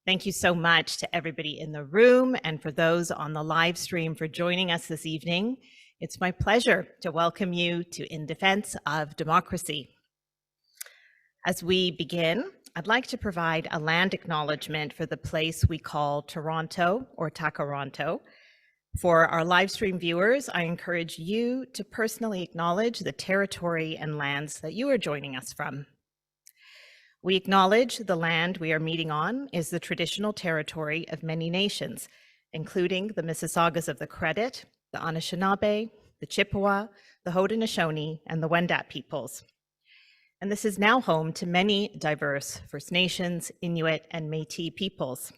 Thank you so much to everybody in the room and for those on the live stream for joining us this evening. It's my pleasure to welcome you to In Defense of Democracy. As we begin, I'd like to provide a land acknowledgement for the place we call Toronto or Takaranto. For our live stream viewers, I encourage you to personally acknowledge the territory and lands that you are joining us from. We acknowledge the land we are meeting on is the traditional territory of many nations, including the Mississaugas of the Credit, the Anishinaabe, the Chippewa, the Haudenosaunee, and the Wendat peoples. And this is now home to many diverse First Nations, Inuit, and Métis peoples.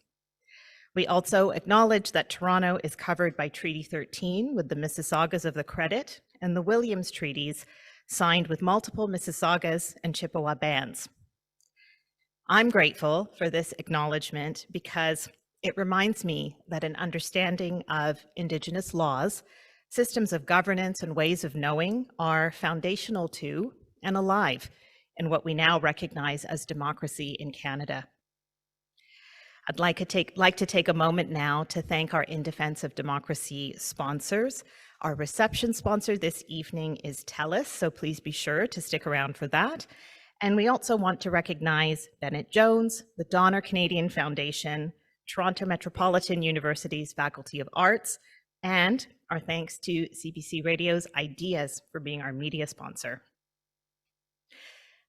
We also acknowledge that Toronto is covered by Treaty 13 with the Mississaugas of the Credit and the Williams Treaties signed with multiple Mississaugas and Chippewa bands. I'm grateful for this acknowledgement because it reminds me that an understanding of Indigenous laws, systems of governance, and ways of knowing are foundational to and alive in what we now recognize as democracy in Canada. I'd like to take a moment now to thank our In Defense of Democracy sponsors. Our reception sponsor this evening is TELUS, so please be sure to stick around for that. And we also want to recognize Bennett Jones, the Donner Canadian Foundation, Toronto Metropolitan University's Faculty of Arts, and our thanks to CBC Radio's Ideas for being our media sponsor.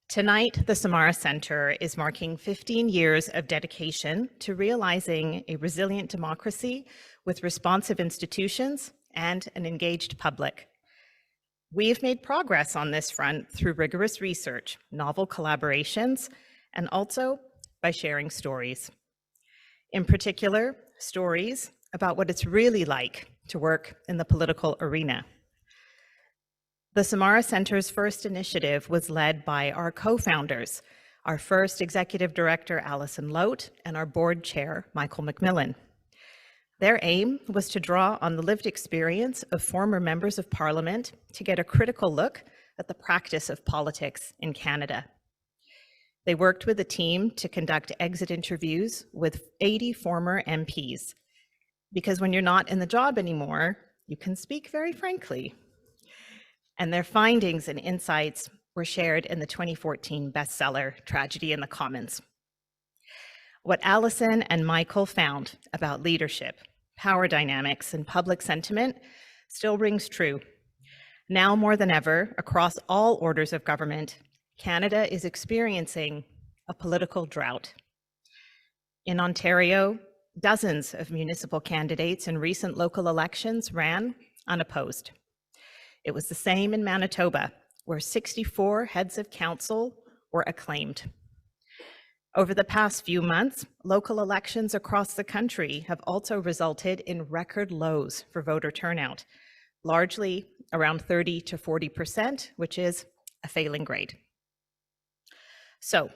Tonight, the Samara Centre is marking 15 years of dedication to realizing a resilient democracy with responsive institutions and an engaged public. We have made progress on this front through rigorous research, novel collaborations, and also by sharing stories. In particular, stories about what it's really like to work in the political arena. The Samara Centre's first initiative was led by our co-founders, our first executive director, Alison Lote, and our board chair, Michael McMillan. Their aim was to draw on the lived experience of former members of Parliament to get a critical look at the practice of politics in Canada. They worked with a team to conduct exit interviews with 80 former MPs, because when you're not in the job anymore, you can speak very frankly. And their findings and insights were shared in the 2014 bestseller, Tragedy in the Commons. What Alison and Michael found about leadership, power dynamics, and public sentiment still rings true. Now more than ever, across all orders of government, Canada is experiencing a political drought. In Ontario, dozens of municipal candidates in recent local elections ran unopposed. It was the same in Manitoba, where 64 heads of council were acclaimed. Over the past few months, local elections across the country have also resulted in record lows for voter turnout, largely around 30 to 40%, which is a failing grade. So,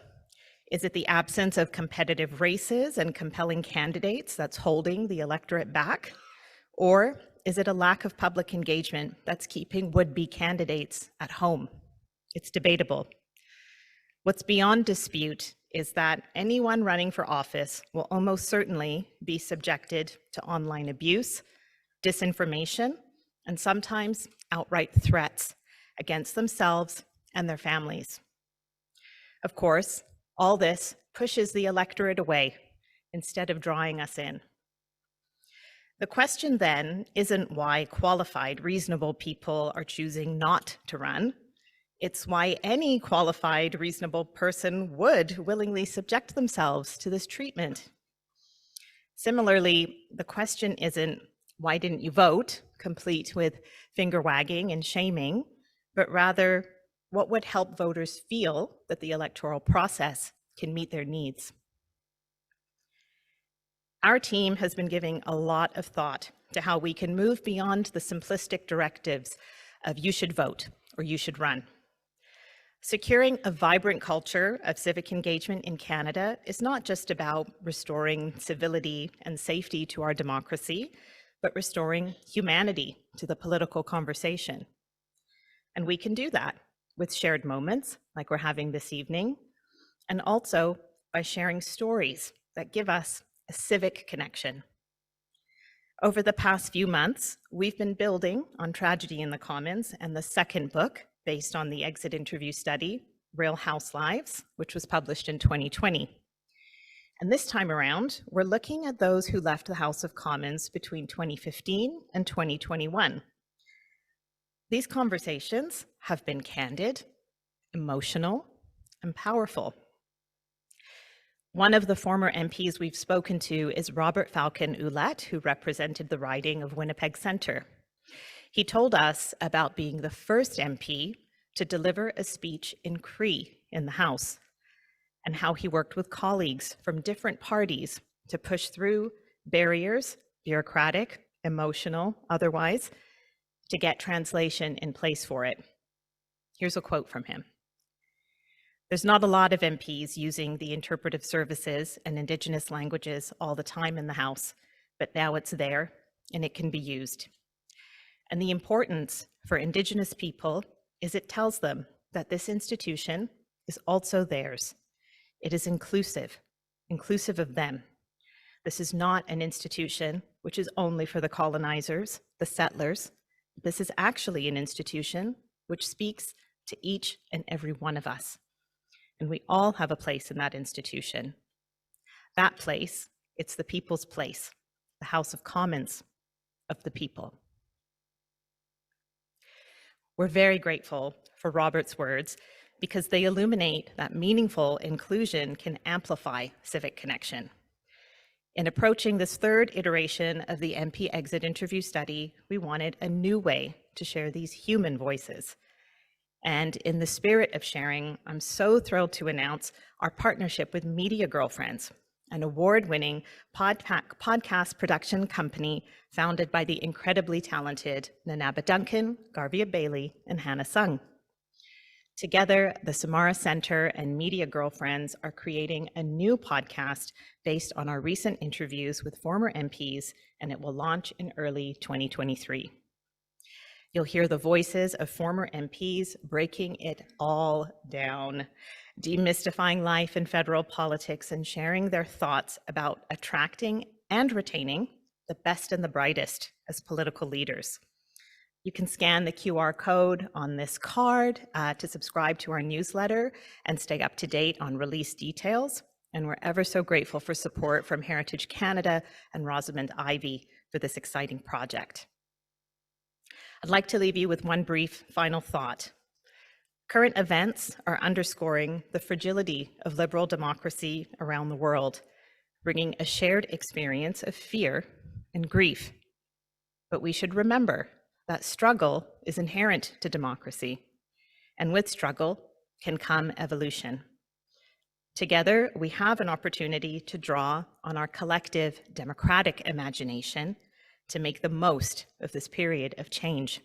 is it the absence of competitive races and compelling candidates that's holding the electorate back? Or is it a lack of public engagement that's keeping would-be candidates at home? It's debatable. What's beyond dispute is that anyone running for office will almost certainly be subjected to online abuse, disinformation, and sometimes outright threats against themselves and their families. Of course, all this pushes the electorate away instead of drawing us in. The question then isn't why qualified, reasonable people are choosing not to run. It's why any qualified, reasonable person would willingly subject themselves to this treatment. Similarly, the question isn't why didn't you vote, complete with finger wagging and shaming, but rather what would help voters feel that the electoral process can meet their needs. Our team has been giving a lot of thought to how we can move beyond the simplistic directives of you should vote or you should run. Securing a vibrant culture of civic engagement in Canada is not just about restoring civility and safety to our democracy, but restoring humanity to the political conversation. And we can do that with shared moments like we're having this evening, and also by sharing stories that give us a civic connection. Over the past few months, we've been building on Tragedy in the Commons and the second book based on the exit interview study, Real House Lives, which was published in 2020. And this time around, we're looking at those who left the House of Commons between 2015 and 2021. These conversations have been candid, emotional, and powerful. One of the former MPs we've spoken to is Robert Falcon Ouellette, who represented the riding of Winnipeg Centre. He told us about being the first MP to deliver a speech in Cree in the House, and how he worked with colleagues from different parties to push through barriers, bureaucratic, emotional, otherwise, to get translation in place for it. Here's a quote from him. There's not a lot of MPs using the interpretive services and Indigenous languages all the time in the House, but now it's there and it can be used. And the importance for Indigenous people is it tells them that this institution is also theirs. It is inclusive of them. This is not an institution which is only for the colonizers, the settlers. This is actually an institution which speaks to each and every one of us. And we all have a place in that institution. That place, it's the people's place, the House of Commons of the people. We're very grateful for Robert's words because they illuminate that meaningful inclusion can amplify civic connection. In approaching this third iteration of the MP exit interview study, we wanted a new way to share these human voices. And in the spirit of sharing, I'm so thrilled to announce our partnership with Media Girlfriends, an award-winning podcast production company founded by the incredibly talented Nanaba Duncan, Garvia Bailey, and Hannah Sung. Together, the Samara Centre and Media Girlfriends are creating a new podcast based on our recent interviews with former MPs, and it will launch in early 2023. You'll hear the voices of former MPs breaking it all down, demystifying life in federal politics and sharing their thoughts about attracting and retaining the best and the brightest as political leaders. You can scan the QR code on this card to subscribe to our newsletter and stay up to date on release details. And we're ever so grateful for support from Heritage Canada and Rosamond Ivy for this exciting project. I'd like to leave you with one brief final thought. Current events are underscoring the fragility of liberal democracy around the world, bringing a shared experience of fear and grief. But we should remember that struggle is inherent to democracy, and with struggle can come evolution. Together, we have an opportunity to draw on our collective democratic imagination to make the most of this period of change.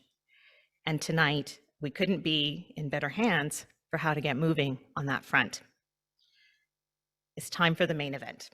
And tonight, we couldn't be in better hands for how to get moving on that front. It's time for the main event.